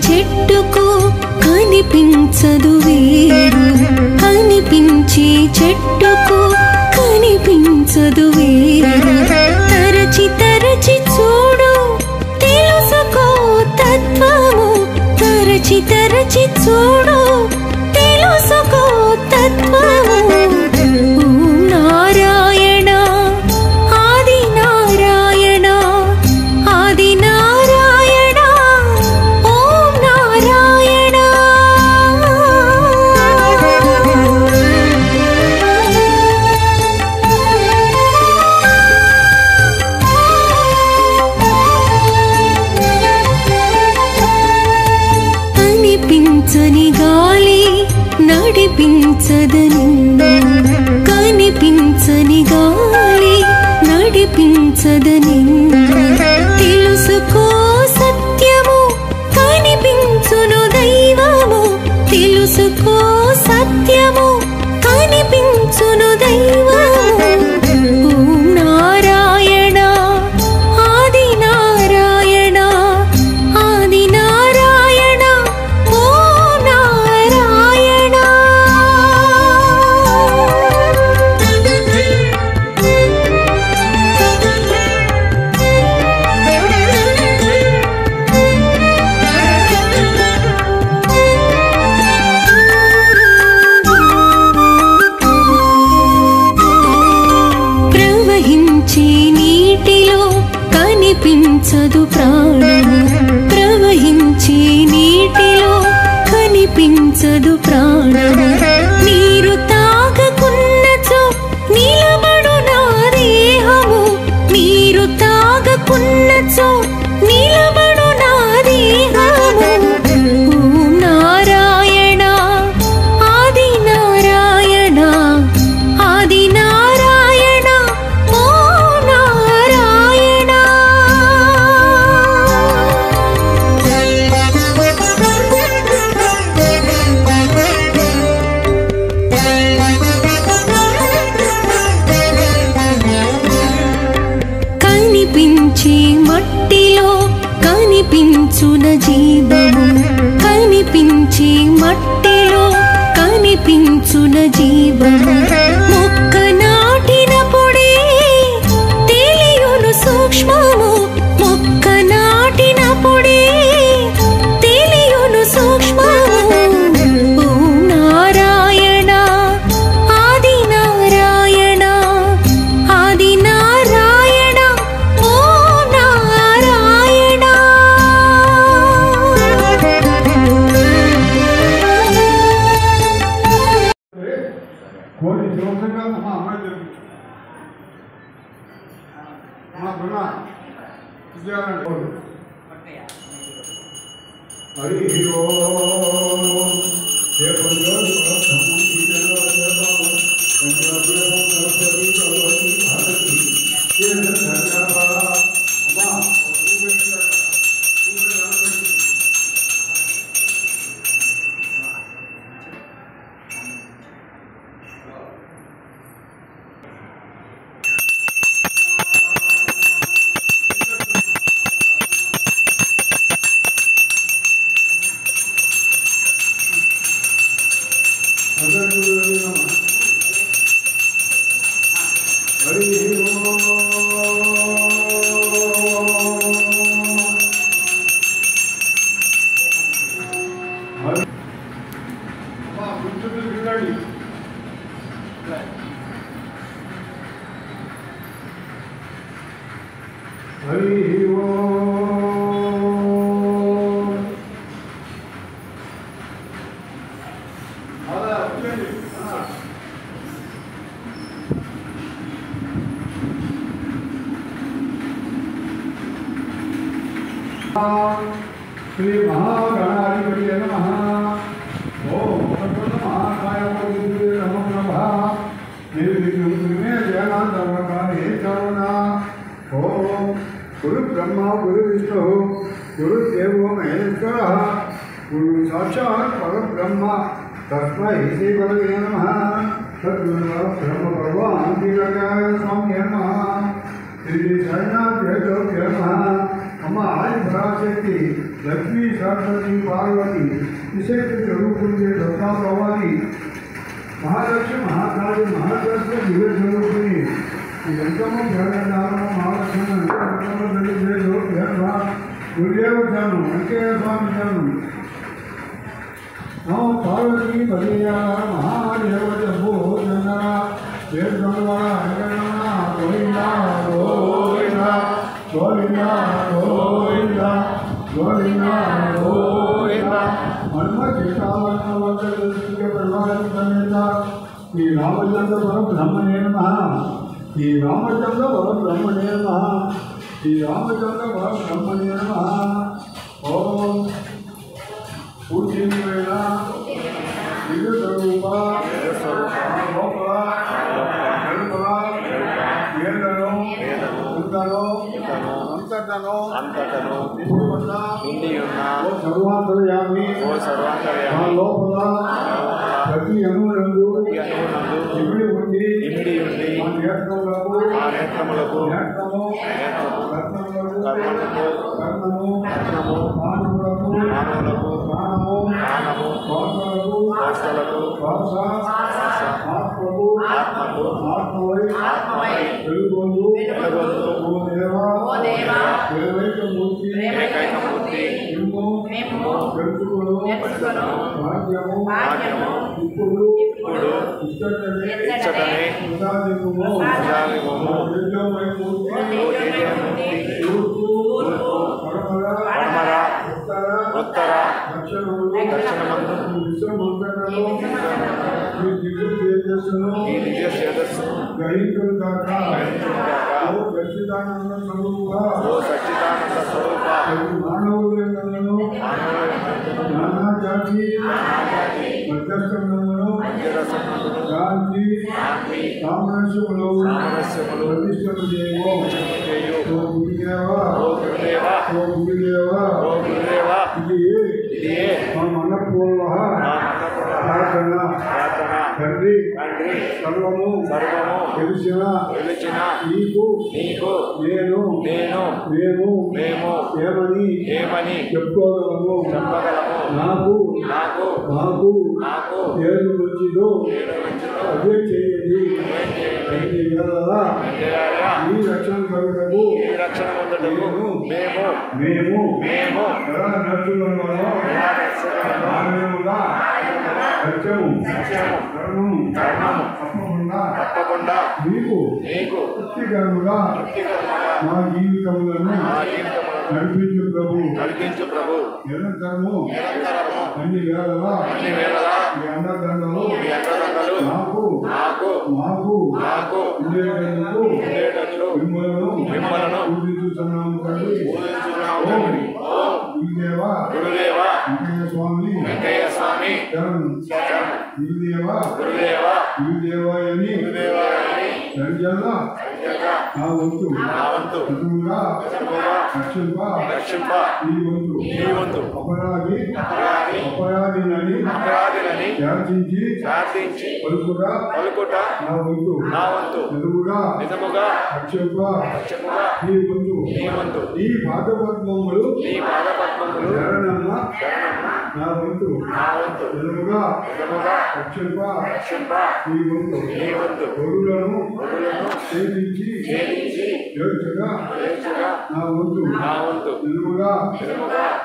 చెట్టుకు కనిపించదు వేరు, కనిపించే చెట్టుకు కనిపించదు వేరు. తరచి తరచి చూడు తెలుసుకో తత్వము, తరచి తరచి చూడు తెలుసుకో తత్వము. ఓం నారాయణ ఆది నారాయణ, ఆది నారాయణ ఓం నారాయణ. కనిపించని గాలి నడిపించదని, కనిపించని గాలి నడిపించదని. తెలుసుకో సత్యము కనిపించును దైవము, తెలుసుకో సత్యము కనిపించును దైవము. ఓం నారాయణ ఆది నారాయణ, ఆది నారాయణ ఓం నారాయణ. ప్రవహించే నీటిలో కనిపించదు ప్రాణము, ప్రవహించే నీటిలో కనిపించదు ప్రాణము. నీరు తాగకున్నచో నిలబడు నా దేహము, నీరు తాగకున్నచో నిలబడు నా దేహము. ఓం నారాయణ ఆది నారాయణ, ఆది నారాయణ ఓం నారాయణ. కనిపించే మట్టిలో కనిపించున జీవము, కనిపించే మట్టిలో కనిపించున జీవము. మొక్క నాటినప్పుడే తెలియును సూక్ష్మము, మొక్క నాటినప్పుడే తెలియును సూక్ష్మము. ఓం నారాయణ ఆది నారాయణ, ఆది నారాయణ ఓం నారాయణ. కోటి సంవత్సరాలు మా అమ్మాయి జరిగింది. మాకున్న విజయాలంటే హరి ఓం श्री महागणाधिपति नमः। ओम महाकाय नमो नमः। निर्विघ्नं जयनाथवकारे चरणा। ओम गुरु ब्रह्मा गुरु विष्णु गुरुदेवो महेश्वरः गुरु साक्षात् परब्रह्म तस्मै श्री गुरवे नमः। सद्गुरु ब्रह्म भगवान श्री स्वामी नमः। श्री साईनाथ नमः। అమ్మ ఆది పరాశక్తి లక్ష్మీ సరస్వతి పార్వతి విశక్తి చదువుకుంటే దత్తా భవాని మహాలక్ష్మి మహాకాళి మహాసరస్వతి దివ్య చదువుకుని ఈ ఎంతమో జగన్నామం మహాలక్ష్మి గురుదేవతాను వెంకయ్య స్వామి తాను పార్వతి పదియా మహాదేవత భోజన వేదవాడ వెంకటరమణ గోవింద గోవింద గోవింద గోవింద గోవింద గోవింద హనుమ సీతావరణ శ్రీ రామచంద్ర పరబ్రహ్మణే నమః శ్రీ రామచంద్ర పరబ్రహ్మణే నమః శ్రీ రామచంద్ర పరబ్రహ్మణే నమః ఓం పూజ్యమైన దివ్య స్వరూప లోపల వేదను ఉందను అంతటను నిండి ఉన్న ఓ సర్వాంతర్యామి ఆ లోపల ప్రతి అణువునందు ఇమిడి ఉండి ఆ నేత్రములకు కర్ణము మానవులకు ప్రాణము కోశలకు ఆత్మవై వెలుగొందు ఓ దేవా ఏకైకమూర్తి నిన్ను తెలుసుకొను భాగ్యము ఇప్పుడు ఇచ్చటనే ఉదాహరణము పడమర ఉత్తర దక్షిణమందు ఈ దివ్య తేజస్సును గ్రహించును గాక ఓ సచ్చిదానంద స్వరూప మానవులను నానా జాతి మధ్యస్థములను గాంధీ సామరస్యములు ప్రతిష్టము చేయు ఓ గురుదేవా ఇది మా మనపూర్వ ప్రార్థన తండ్రి సర్వము తెలిసిన నీకు నేను మేము ఏమని చెప్పుకోగలము నాకు ఏది మంచిదో అదే చేయండి ఈ రక్షణ కలుగుటకు మేము ఎలా నడుచుకున్నామో తప్పకుండా మీకు తృప్తికరముగా మా జీవితములను నడిపించు ప్రభు నిరంతరము అన్ని వేళలా మీ అండదండలు మాకు ఉండేటట్లు మిమ్మలను పూజిస్తున్నాము తండ్రి. గురుదేవా వెంకయ్య స్వామి గురుదేవాయని నా వంతు రక్షింప ఈ వంతు అపరాధినని ప్రార్థించి పలుకుట నా వంతు నిజముగా రక్షింప ఈ వంతు ఈ పాదపద్మములు శరణమ్మ నా వంతు నిజముగా రక్షింప ఈ వంతు గొర్రెలను సేవించి ఏడ్చగా నా వంతు నిజముగా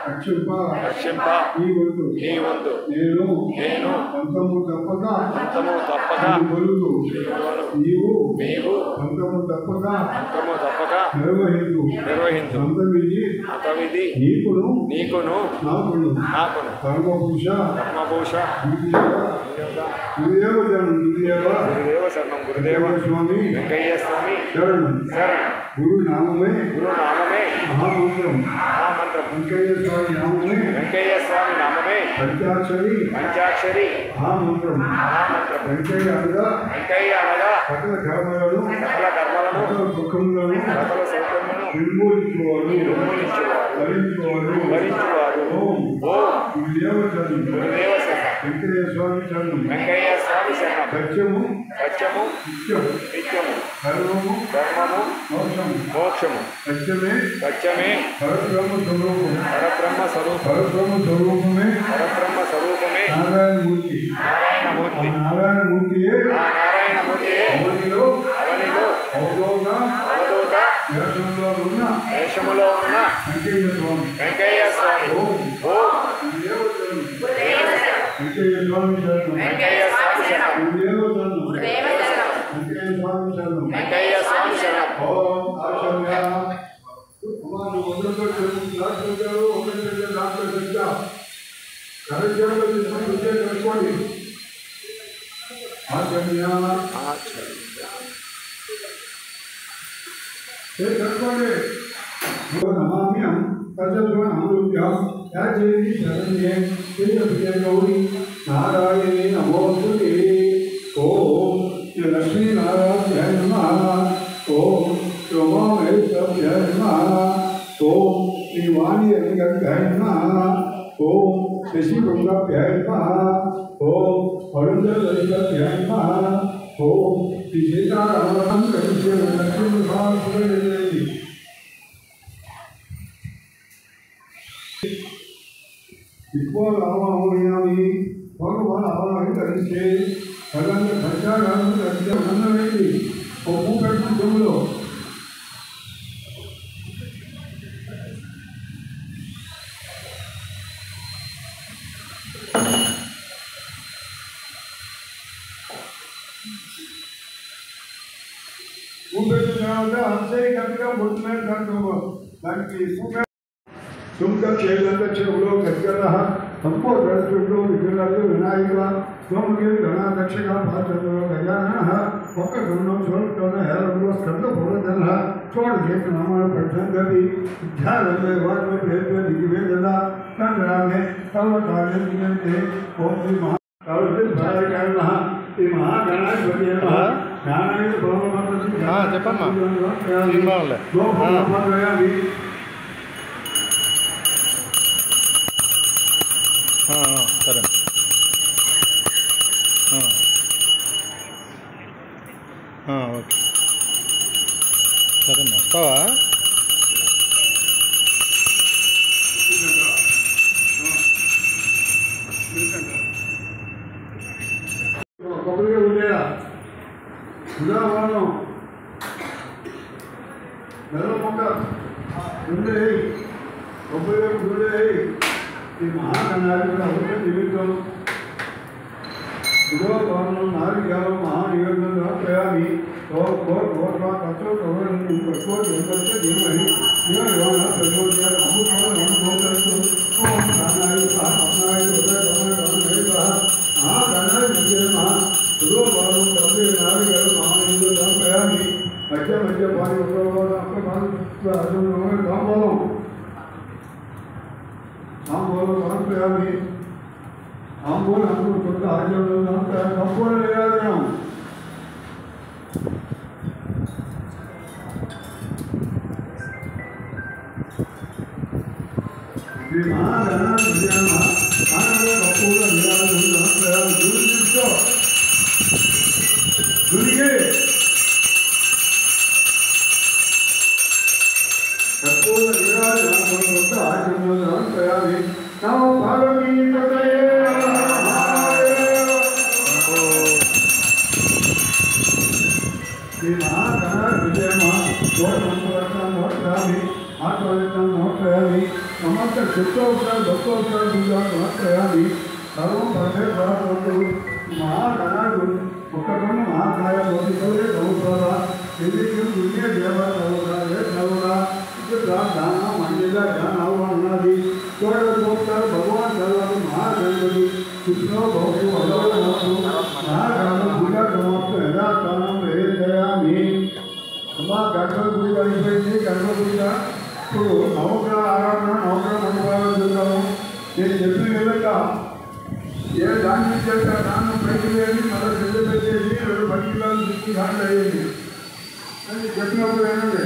రక్షింప ఈ వంతు నేను అంతము తప్పక బలుగు నీవు అంతము తప్పక నిర్వహించు అంతమిది నీకును నాకును కర్మభూష గురుదేవ స్వామి శరణం గురు నామమే మహామంత్రం వెంకయ్య స్వామి నామమే పంచాక్షరి మహామంత్రం వెంకయ్య అనగా సకల కర్మలను సకల దుఃఖములను నిర్మూలించువారు భరించువారు ఓం గురుదేవ వెంకయ్య స్వామి శరణం వెంకయ్య స్వామి శరణం సత్యము సత్యము నిత్యము నిత్యము ధర్మము ధర్మము మోక్షము మోక్షము సత్యమే సత్యమే పరబ్రహ్మ స్వరూపము పరబ్రహ్మ స్వరూపం పరబ్రహ్మ స్వరూపమే పరబ్రహ్మ స్వరూపమే నారాయణమూర్తి నారాయణమూర్తి నారాయణమూర్తియే ఆ నారాయణమూర్తియే అవనిలో అవనిలో అవధూత అవధూత దేశంలో ఉన్న దేశములో ఉన్న వెంకయ్య స్వామి వెంకయ్య స్వామి ఓం వెంకయ్య స్వామి శరణం వెంకయ్య స్వామి శరణం గురుదేవ శరణం వెంకయ్య స్వామి శరణం వెంకయ్య స్వామి శరణం ఓం ఆచమ్య కుమారు వందరతో చెప్తున్నారు ఒకటి దాంట్లో చెప్తా కరెక్ట్గా తీసుకొని తెలుసుకోండి ఆచమ్య తెలుసుకోండి నమామ్యం తజస్వనమృత్యం యాచేతి శరణ్యే శ్రీయ గౌరీ నారాయణే నమోస్తుతే ఓం శ్రీ లక్ష్మీనారాయణ నమః ఓం శ్రీమేశ్వరాయ నమః ఓం శ్రీ వాణి అధికారాయ నమః ఓం శశిభృంగాభ్యాయ నమః ఓం అరుంధలలితాభ్యాయ నమః ఓం శ్రీ సీతారామం కలిసి లక్ష్మీ భాగవతి ఇప్పుడు ఆవాహయామి భగవాన్ ఆవాహించే పదంత సంచారాలను రక్షించి ఒప్పు పెట్టుకుంటూ तुमका खेलंदा చెవులో గజ్జల సంపో దర్శకుడు విగ్రహాలు వినాయక సోమగిరి గణాధ్యక్షక భాషలో గజానన ఒక్క గుణం చోటున హేరంలో స్కంద పూర్వజన చోడు చేత నామాలు పఠంగవి ధ్యానమే వారు పేరు దిగివేదన సంగ్రామే సర్వకార్యం దిగంతే ఓం శ్రీ మహాకాళి భారకారణ ఈ మహాగణాధిపతి జ్ఞానాయ భవమతి చెప్పమ్మా బాగుంది సరే ఓకే సరే వస్తావా కొబ్బరిగా ఉండేదా ఉదాహరణ మెల్ల మొక్క ఉండే కొబ్బరిగా ఉండే ఈ మహాగణాధిపతి అవసరం నిమిత్తం ఉదాహరణం నారికాలం మహానియోజనం రాయామి మధ్య మధ్య పాడి రాంబోలం రాంబోలం సమర్పయామి ఆంబోలు అందరూ కొత్త ఆచరణ సంపూర్ణ నిరాదనం समस्त चित्तोत्तर भक्तोत्तर प्रयामी सर्व परमेश्वर महागणाడు ఒక్కకొన్న మహాకాయ బోధితోనే నమస్కార ఇది దునియా దేవ నమస్కార నవరా ఇట్లా దాన మందిర జ్ఞానాలు అన్నది చూడకపోతారు భగవాన్ చల్లని మహాగణపతి కృష్ణ భక్తు అలవనము మహాగణ పూజా సమాప్తం యథాస్థానం ప్రవేశయామి అమ్మా గణపతి పూజ అయిపోయింది గణపతి పూజ ఇప్పుడు నవగ్రహ ఆరాధన నవగ్రహ మండపాలు చూద్దాము నేను చెప్పిన విధంగా ఏ దాన్ని చేస్తే దాన్ని పైకి వేసి మళ్ళీ పెద్ద పెట్టేసి 2 కిలోలు తీసుకు దాంట్లో వేయండి అని చెప్పినప్పుడు ఏంటంటే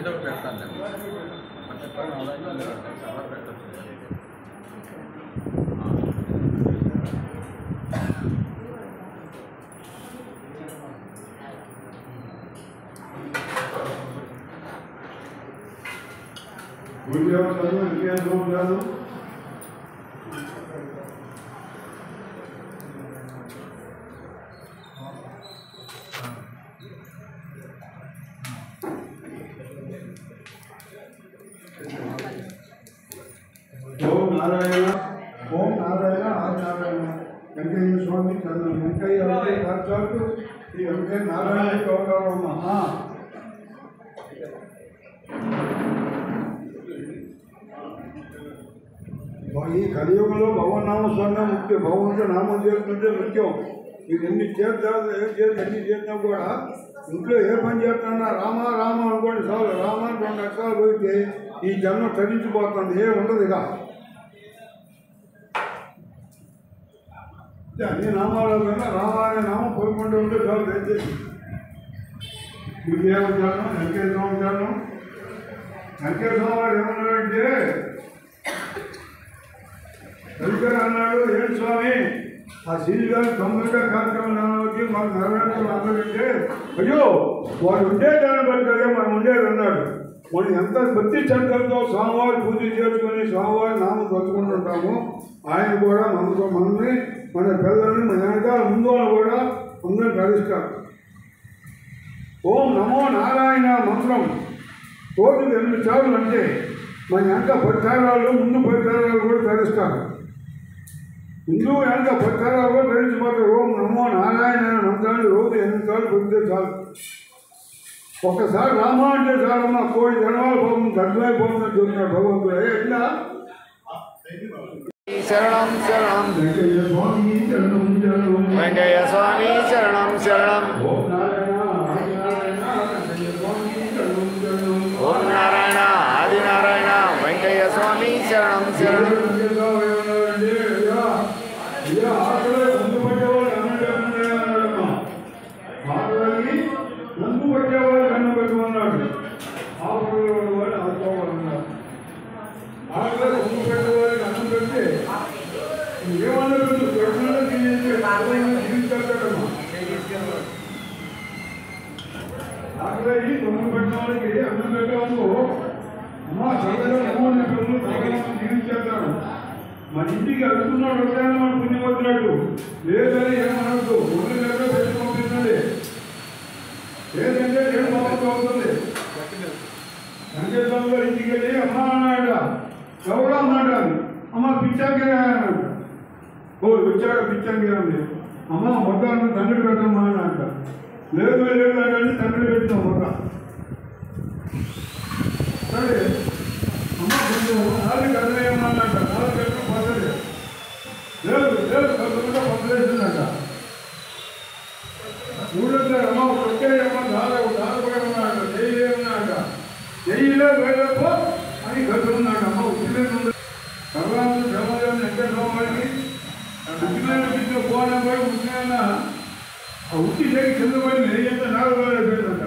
ఏదో పెడతాను ఓం నారాయణ ఓం నారాయణ ఆదినారాయణ వెంకయ్య స్వామి చంద్ర వెంకయ్య సాక్షాత్తు శ్రీ వెంకయ్య నారాయణ గౌరవమ్మ. ఈ కలియుగంలో భగవన్నామ స్వర్ణం ముఖ్యం. భగవంతుడు నామం చేస్తుంటే ముఖ్యం. మీరు ఎన్ని చేస్తారు ఏం చేసి ఎన్ని చేసినా కూడా ఇంట్లో ఏ పని చేస్తున్నా రామ రామ అనుకోండి చాలు. రామ 2 అక్షరాలు పోయితే ఈ జన్మ తరించిపోతుంది. ఏ ఉండదు ఇక. అన్ని నామాల కన్నా రామ అనే నామం కోరుకుంటూ ఉంటే చాలు. దయచేసి గురుదేవచారణం వెంకయ్య స్వామిచారణం. వెంకయ్య స్వామి వారు ఏమన్నాడంటే రవిగారు అన్నాడు, ఏంటి స్వామి ఆ సీజీ గారు తొందరగా కార్యక్రమం వచ్చి మాకు నెరవేర్చడం అందరంటే అయ్యో వాడు ఉండేదాన్ని బట్టి కదా మనం ఉండేది అన్నాడు. మనం ఎంత భక్తి శ్రద్ధలతో స్వామివారి పూజ చేసుకొని స్వామివారి నామం చదువుకుంటుంటాము. ఆయన కూడా మనల్ని మన పిల్లల్ని మన వెనకాల ముందు కూడా అందరూ తరిస్తారు. ఓం నమో నారాయణ మంత్రం రోజుకు 8 సార్లు అంటే మన వెనక పరిచారాలు ముందు పరిచారాలు కూడా తరిస్తారు. ముందు వెనక పరిచారాలు కూడా తరించిపోతారు. ఓం నమో నారాయణ మంత్రాన్ని రోజు 8 సార్లు పెడితే చాలు. ఒక్కసారి రామ అంటే చాలమ్మా కోడి జన్మాలు పోతుంది దర్శనమైపోతుందని చూస్తున్నాడు భగవంతుడు. ఎట్లా శరణం శరణం వెంకయ్య స్వామి శరణం శరణం వెంకయ్య స్వామి శరణం శరణం ఓం నారాయణ ఆదినారాయణ వెంకయ్య స్వామి శరణం శరణం ఓం నారాయణ ఆదినారాయణ వెంకయ్య స్వామి శరణం శరణం. నందు పట్టేవాళ్ళు కన్ను పెట్టుకున్నాడు. ఆకులు వాడు ఆడుకోవాలన్నాడు. ఆకులు ముందు పెట్టేవాళ్ళకి అన్నం పెడితే ఏమన్నా పెట్టు పెట్టుకున్నా జీవితాడమ్మా. ఆకులు ముందు పెట్టిన వాళ్ళకి అన్నం పెట్టేవాళ్ళు అమ్మా చల్లగా జీవించేస్తాడు. మన ఇంటికి అడుగుతున్నాడు వస్తాయని మన పుణ్యం వస్తున్నాడు. లేదని ఏమనద్దు ఊరి దగ్గర పెట్టి పంపిస్తుంది. లేదంటే నేను బాగుంటూ అవుతుంది. సంకేతంలో ఇంటికి వెళ్ళి అమ్మ అన్నాడు. ఎవరో అన్నాడు అది అమ్మ పిచ్చాకే అన్నాడు. ఓ వచ్చాడు పిచ్చాకే అంది. అమ్మ మొత్తాన్ని తండ్రి పెట్టమ్మా అని అంట. లేదు లేదు అంటే తండ్రి పెట్టినాం మొత్త. సరే అమ్మ కొంచెం 4 గంటలేమన్నా అన్నట్ట. 4 గంటలు పర్లేదు. లేదు లేదు కొంచెంగా పర్లేదంట. 3 అమ్మ కొట్టేయమ్మ దాదాపు చేయలేమన్నాడ. చెయ్యిలే వేయలేపో అని కట్టుకున్నాడు. అమ్మ ఉద్యోగం తర్వాత దేవాలయం ఎక్కడ పోవాలి ఉద్యోగం పోయిన పోయి ఉద్యోగం ఆ ఉట్టి చేసి కింద పోయి నెయ్యంతా 4 వేలు అయిపోయిందంట.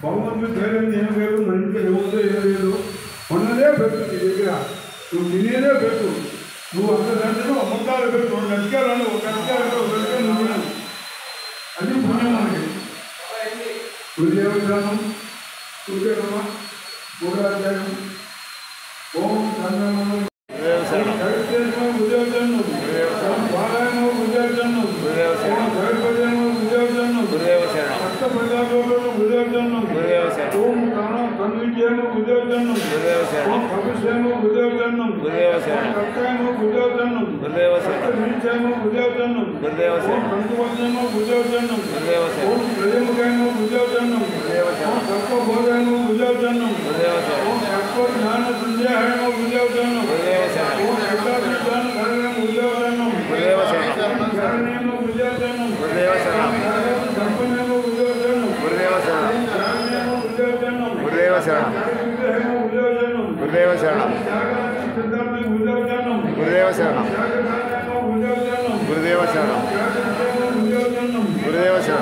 భగవంతుడు ధైర్యం ఏం లేదు. మన ఇంట్లో ఎవరితో ఏం లేదు. ఉన్నదే పెట్టు నీ దగ్గర. నువ్వు తినేదే పెట్టు. నువ్వు అంతకంటే అమ్మకాలు పెట్టు. 2 లక్షలు 1 లక్షలు 1 లక్షలు నువ్వు అది పుణ్యం మనకి. గురుదేవచారణం సూర్యరమ 3వ అధ్యాయం. ఓం చంద్రమణ గురుదేవచరణం పారాయణ గురుదేవచరణం భైరవచరణం గురుదేవచరణం భక్త ప్రజాలోను గురుదేవచరణం ఓం కన్విజయము గురుదేవచరణం ఓం కవిశ్యము గురుదేవచరణం కర్తయము గురుదేవచరణం నిత్యము గురుదేవచరణం ఓం కంతువచనము గురుదేవచరణం ఓం ప్రజముఖయము గురుదేవచరణం ఓం సర్వబోధయము గురుదేవచరణం ఓం సర్వ జ్ఞాన సంధ్యాయము గురుదేవ శరణం గురుదేవ శరణం గురుదేవ శరణం గురుదేవ శరణం గురుదేవ శరణం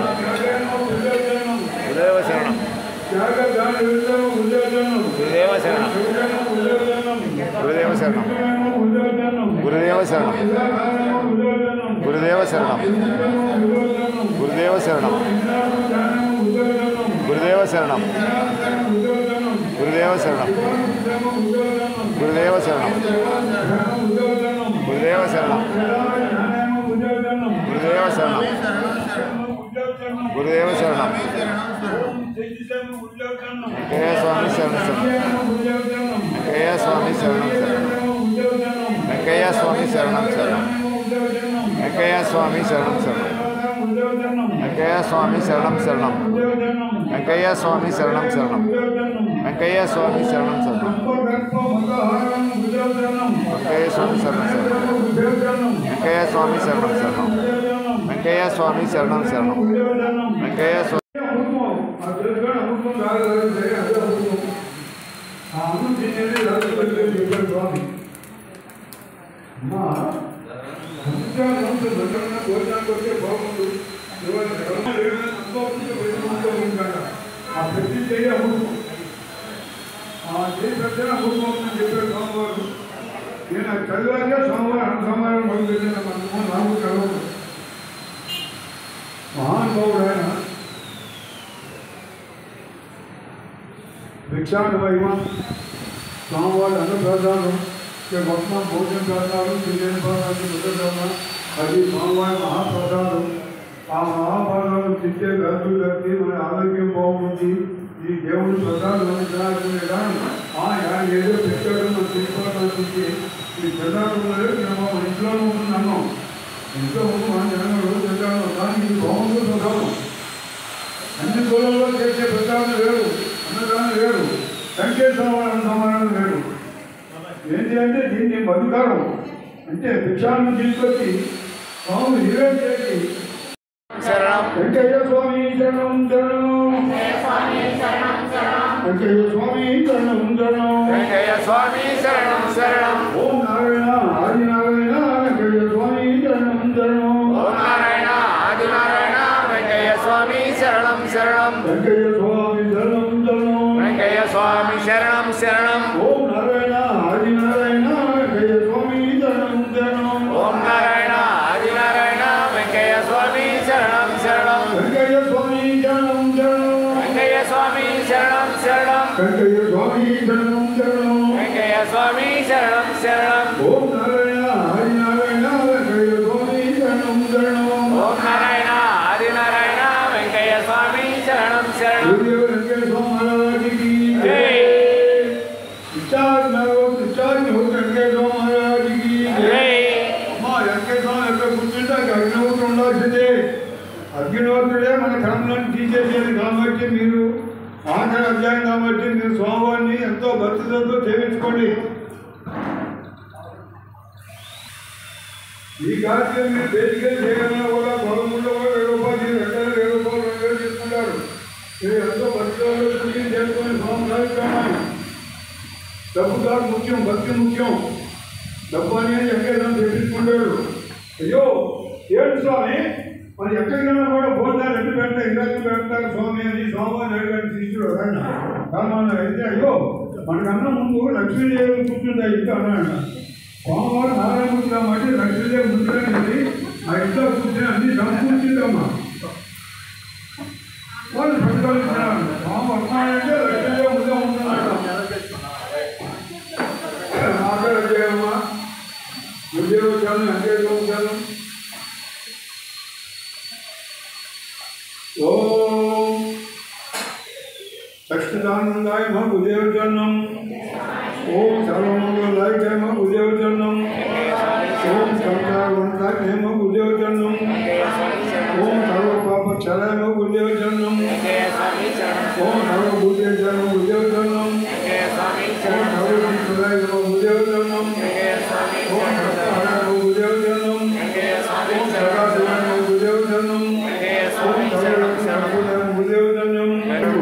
గురుదేవ శరణం గురుదేవ శరణం గురుదేవ శరణం గురుదేవ శరణం గురుదేవ శరణం గురుదేవ శరణం గురుదేవ శరణం గురుదేవ శరణం గురుదేవ శరణం గురుదేవ శరణం గురుదేవ శరణం గురుదేవ శరణం వెంకయ్య స్వామి శరణం శరణం వెంకయ్య స్వామి శరణం శరణం వెంకయ్య స్వామి శరణం శరణం వెంకయ్య స్వామి శరణం శరణం వెంకయ్య స్వామి శరణం శరణం వెంకయ్య స్వామి శరణం శరణం వెంకయ్య స్వామి శరణం శరణం వెంకయ్య స్వామి శరణం శరణం వెంకయ్య స్వామి శరణం శరణం వెంకయ్య స్వామి శరణం శరణం వెంకయ్య స్వామి చదివాక సోమవారం సోమవారం మొదలుపెట్టిన నాకు చదవదు మహానుభావుడు ఆయన భిక్షానుభవ సోమవారం అన్నప్రసాదం మొత్తం భోజన ప్రసాదం తిరిగిన ప్రసాదం అది సోమవారం మహాప్రసాదం ఆ మహాప్రసాదం తిట్టే వ్యాధులు కట్టి మన ఆరోగ్యం బాగుంది ఈ దేవుడు ప్రసాదం అనుకునే కానీ ఏదో పెట్టాడు మనం తీసుకోవాల్సి ఈ ప్రసాదం మన ఇంట్లోనే ఉంటుంది అన్నాం ఇంట్లో ఉంది మన జనంలో రోజు ప్రసాదం కానీ ఇది బాగుంది ప్రసాదం అన్ని కులంలో చేసే ప్రసాదం వేరు అన్నదానం వేరు సంకేతం సమానం వేరు ఏంటి అంటే దీన్ని అధికారం అంటే భిక్షాన్ని తీసుకొచ్చి స్వామి నివేదన చేసి వెంకయ్య స్వామి శరణం శరణం వెంకయ్య స్వామి శరణం శరణం వెంకయ్య స్వామి శరణం శరణం ఓం నారాయణ ఆది నారాయణ వెంకయ్య స్వామి శరణం శరణం ఓం నారాయణ ఆది నారాయణ వెంకయ్య స్వామి శరణం శరణం వెంకయ్య స్వామి శరణం శరణం వెంకయ్య స్వామి శరణం శరణం ఓం నారాయణ ఆది నారాయణ వెంకయ్య స్వామి శరణం శరణం ఓం నారాయణ ఆది నారాయణ వెంకయ్య స్వామి శరణం శరణం వెంకయ్య స్వామి శరణం శరణం వెంకయ్య స్వామి శరణం శరణం వెంకయ్య స్వామి శరణం శరణం వెంకయ్య స్వామి శరణం శరణం ఓం నారాయణ ఆది నారాయణ వెంకయ్య స్వామి శరణం శరణం ఓం నారాయణ ఆది నారాయణ వెంకయ్య స్వామి శరణం శరణం గురుదేవ వెంకయ్య స్వామి మహారాజుకి జై వెంకయ్య స్వామి మహారాజుకి జై అమ్మా వెంకయ్య స్వామి ఎక్కడ కూర్చుంటే అగ్నిహోత్రం ఉండాల్సిందే అగ్నిహోత్రుడే మన కర్మలను తీసేసేది కాబట్టి మీరు ఆఖరి అధ్యాయం కాబట్టి మీరు స్వామివారిని ఎంతో భక్తితో సేవించుకోండి ఈ కార్యక్రమం మీరు బేసికల్ చేయడంలో కూడా పొలంలో కూడా 1000 రూపాయలు వెంటనే 1000 రూపాయలు 2000 తీసుకుంటారు మీరు ఎంతో భక్తితో పూజలు చేసుకొని స్వామి కార్యక్రమాన్ని డబ్బు కాదు ముఖ్యం భక్తి ముఖ్యం డబ్బు అనేది ఎక్కడైనా తెప్పించుకుంటాడు అయ్యో ఏంటి స్వామి మరి ఎక్కడికైనా కూడా భోజనాలు ఎన్ని పెడతారు ఇలాంటి పెడతారు స్వామి అని స్వామివారిని అడిగారు శిష్యుడు కారణం అయితే అయ్యో మనకన్నా ముందు లక్ష్మీదేవి కూర్చుందా ఇంట్లో అన్నాడు స్వామివారు నారాయణమూర్తి కాబట్టి లక్ష్మీదేవి ముందుగానే ఆ ఇంట్లో కూర్చొని అన్ని సమకూర్చిందమ్మా వాళ్ళు ప్రతిపాదించారు స్వామి వర్ణాలంటే లక్ష్మీదేవి ముందే ఉంటున్నాడు నాగరజయమ్మా ఉద్యోగం అంకేద్యోగం ఓం సచ్చిదానందాయ మా గురుదేవచరణం ఓం సర్వమంగళాయ మా గురుదేవచరణం ఓం సంసారవంతాయ మా గురుదేవచరణం ఓం సర్వపాపక్షరాయ మా గురుదేవచరణం ఓం సర్వభూతేశ్వర గురుదేవచరణం ఓం సర్వీశ్వరాయ మా గురుదేవచరణం ఓం సత్యహరాయ మా గురుదేవచరణం ఓం సదాశివాయ మా గురుదేవచరణం ఓం సర్వలక్షణ గురుదేవచరణం ఓం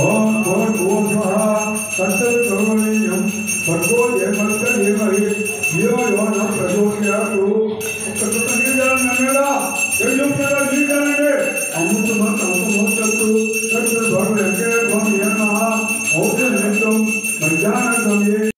ओम भूर्भुवः स्वः तत्सवितुर्वरेण्यं भर्गो देवस्य धीमहि धियो यो न प्रचोदयात् तत्सवितुर्वरेण्यं यजुष्टरजीवने अमृतमस्तु तत्सर्वज्ञे भवति नमः औषधनित्यं मध्याह्नसमये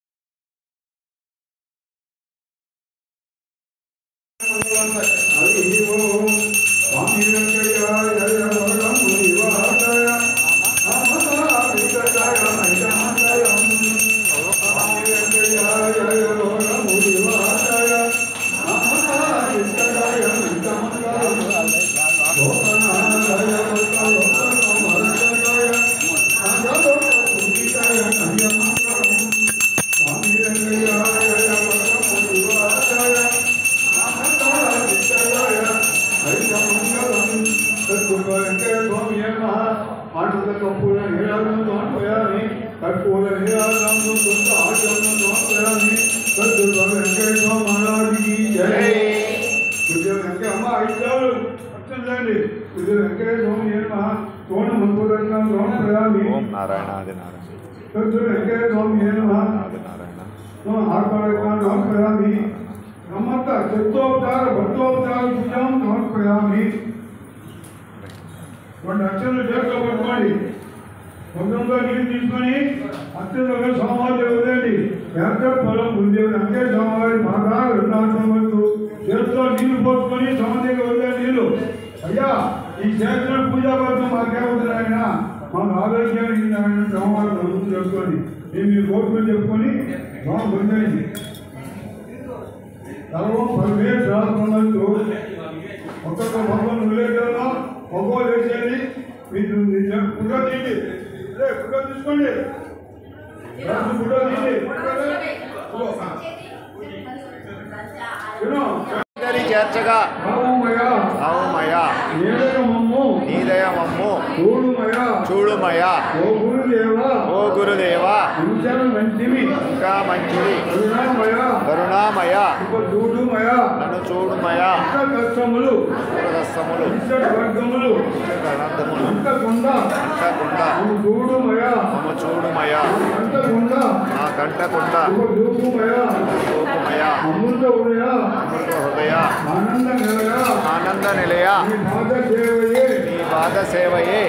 ओम नारायण आदि మొత్తంగా నీళ్ళు తీసుకొని అత్యంత సోమవారం వదిలేండి ఎంత పొలం గురుదేవుడు అంతే సోమవారి బాగా రెండాడు చేతిలో నీళ్లు పోసుకొని సమాధిగా వదిలే నీళ్ళు అయ్యా ఈ చేతిలో పూజా పథకం మాకేమవుతుంది ఆయన మాకు ఆరోగ్యానికి ఆయన సోమవారం నలుగురు చేసుకోండి మేము మీ కోర్టులు చెప్పుకొని మాకు పొందండి సర్వం పదివేలు రాసుకున్నట్టు ఒక్కొక్క భగవాన్ వదిలేదా ఒక్కో వేసేది మీకు ఫుటో తీయండి ఫుటో తీసుకోండి ఫుటో తీయండి చేర్చగా అవుమయా నీదయమమ్ము చూడుమయా ఓ గురుదేవా ఇంకా మంచిది కరుణామయ నన్ను చూడుమయా కష్టములు అంతకుండా మమ్ము చూడుమయా నా కంటకుండా చూపుమయా అమృత హృదయ ఆనంద నిలయ నీ పాద సేవయే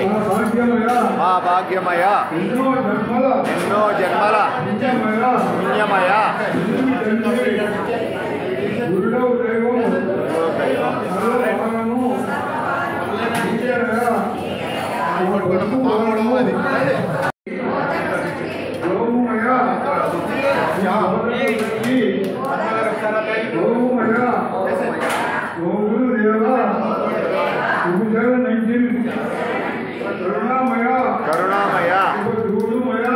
మా భాగ్యమయ ఎన్నో జన్మల పుణ్యమయ కరుణామయ మమ్ము చూడుమయా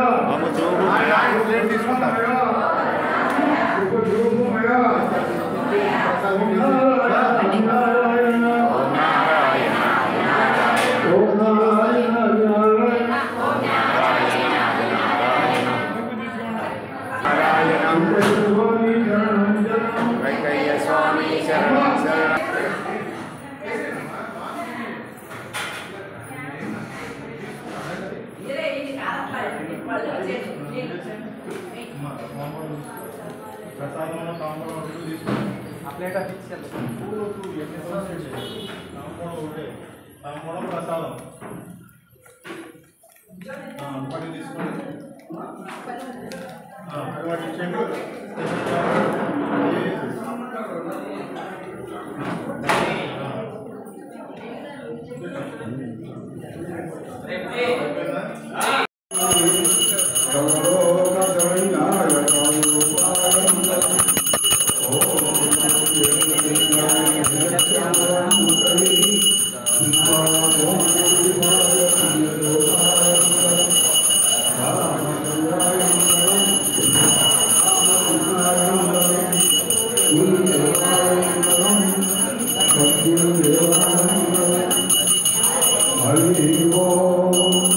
స్వామి శరణం శరణం ప్రసాదం తీసుకోండి Hare Om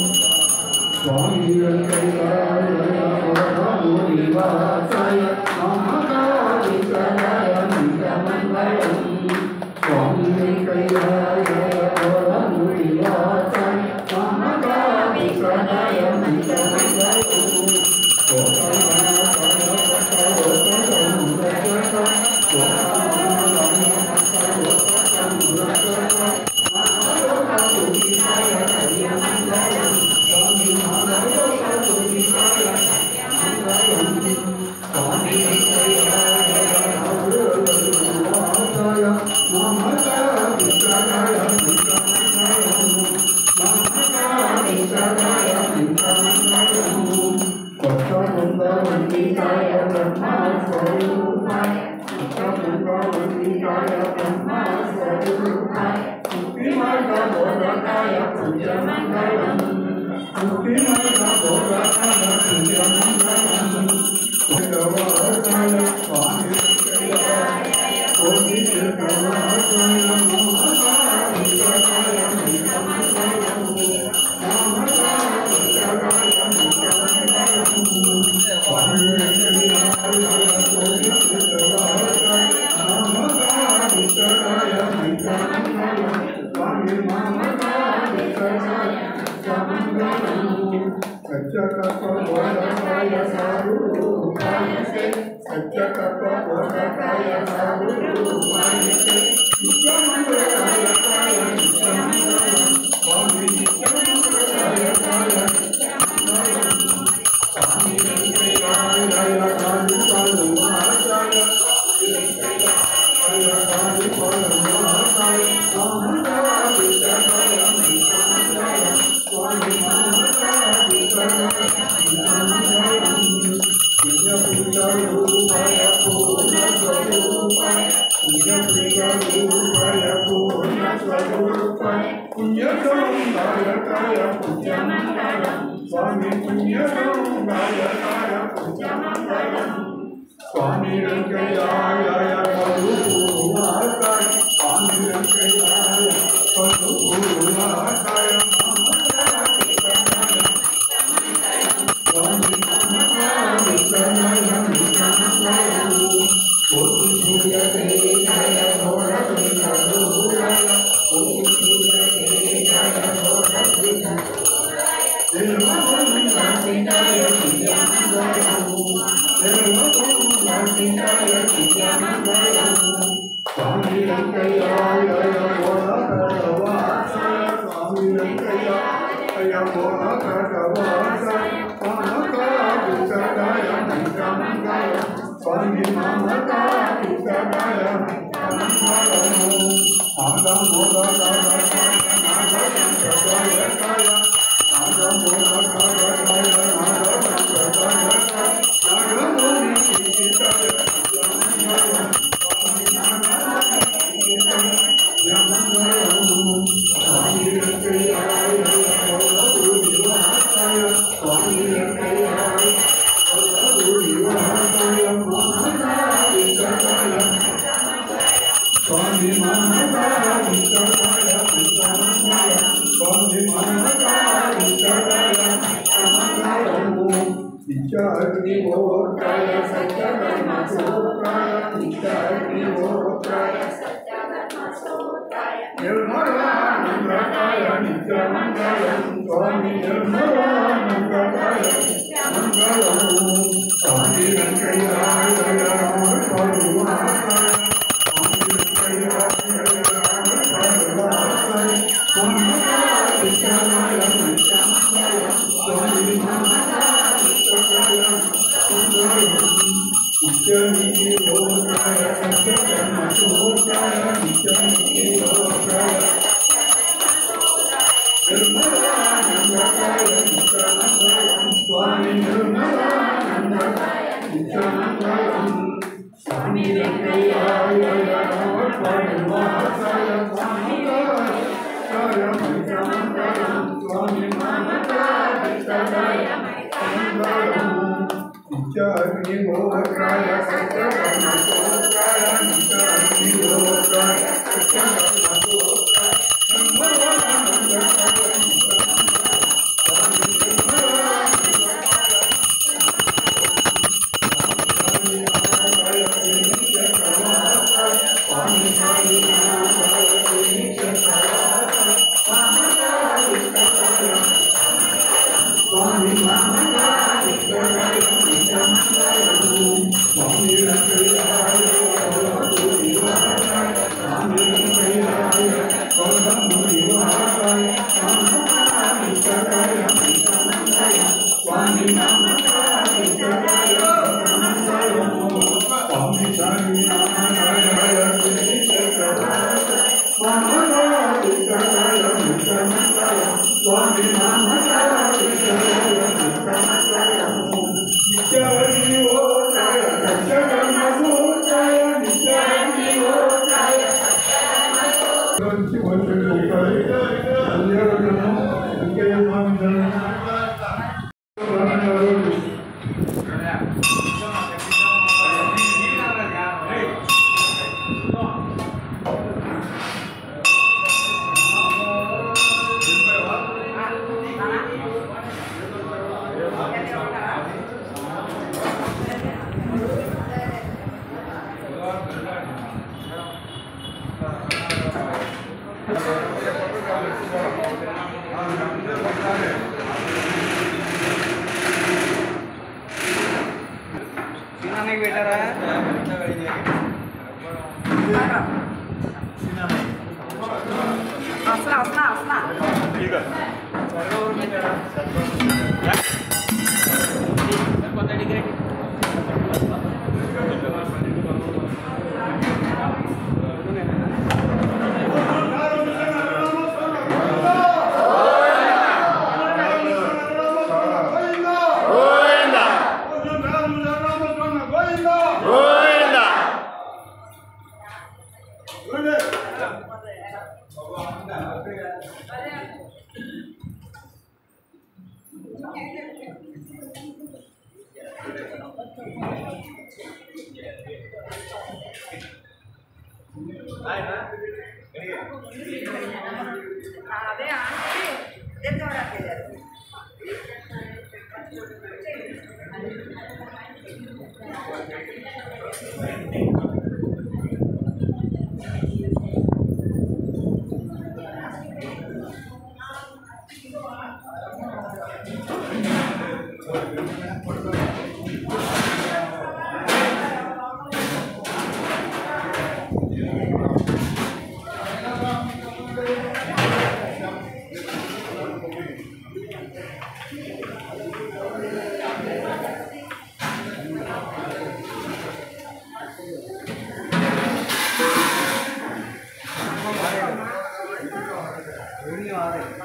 आ रहे